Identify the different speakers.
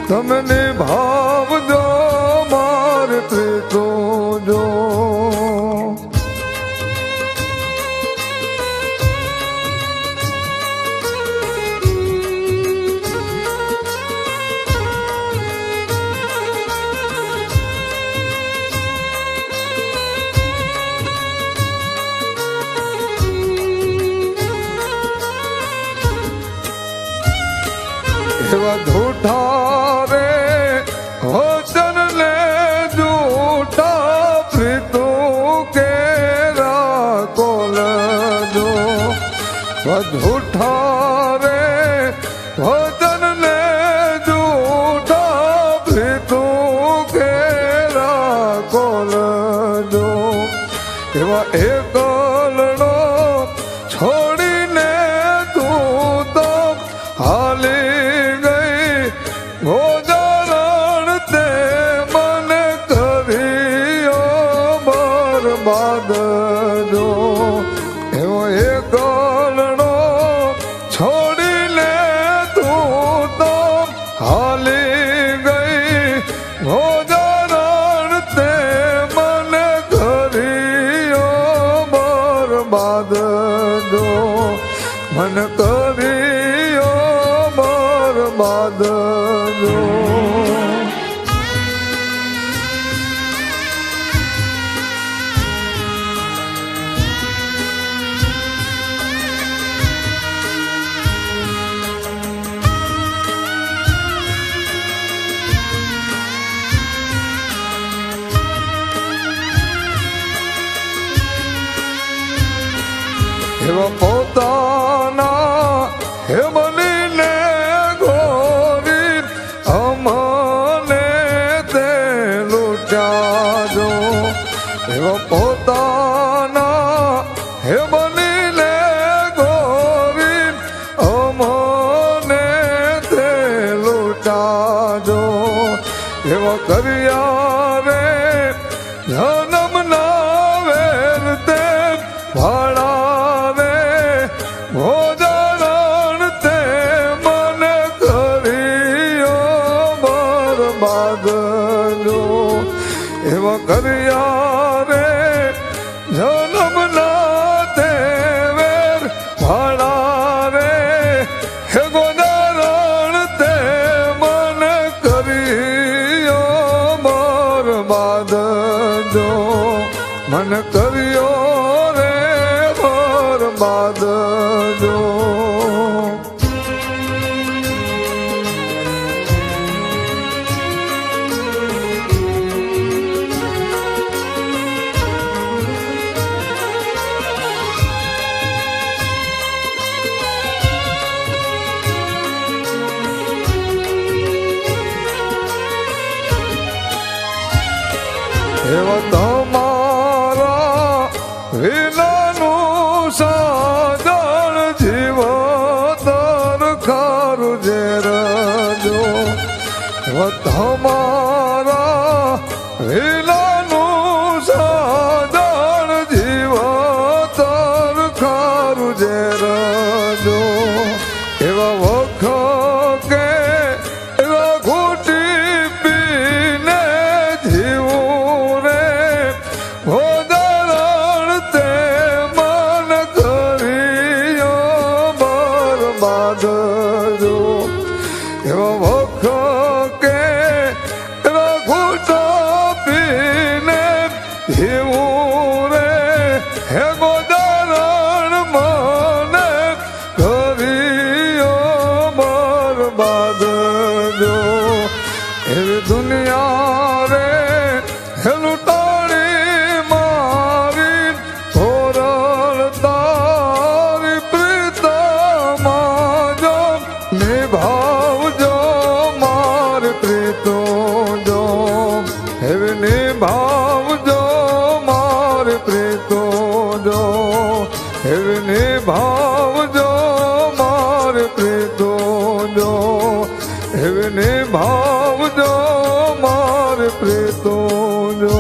Speaker 1: તમે નિભાવજો મારે પ્રીતો જો. એવા જૂઠા રે વચન ને જૂઠા પ્રીતો કેરા કોલજો. જૂઠા રે વચન ને જૂઠા પ્રીતો કેરા કોલજો. એવા એકલનો છોડીને તું તો હાલી ગોજારણ તે મને કર્યો બરબાદ જો. એવો એકલનો છોડીને તું તો હાલી ગઈ ગોજારણ તે મને કર્યો બરબાદ જો. મને કર્યો બરબાદ જો. એવા પોતાના હે બનીને ગોરી અમને તે લૂંટાજો. એવા પોતાના હે બનીને ગોરી અમને તે લૂંટાજો. એવા કર્યા રે જન્મના વેર તે ભાડા રે ભોજન તે મને કર્યો બરબાદ જો. એવા કર્યા રે જન્મના તે વેર ભાડા રે હે ગોદારણ તે મને કર્યો બરબાદ જો. મને કર્યો રે બરબાદ જો. એવા તમારા વિનાનું સાધન જીવતર ખારું ઝેર જો. એવા તમારા વિનાનું સાધન જીવતર ખારું ઝેર જો. એવા વખ કે એવા ઘૂંટી પીને જીવું રે ભોજન તે મન કર્યો બરબાદ જો. એવા વખ કે એવા ઘૂંટા પીને જીવું રે હે ગોદારણ મને કર્યો બરબાદ જો. એવી દુનિયા રે હે લૂંટાણી મારી ધોરણ તારી પ્રીતમાં જો. નિભાવજો મારી પ્રીતો જો. એવી નિભાવજો મારી પ્રીતો જો. એવી નિભાવજો મારી પ્રીતો જો. એવી નિભાવજો મારી પ્રીતો જો.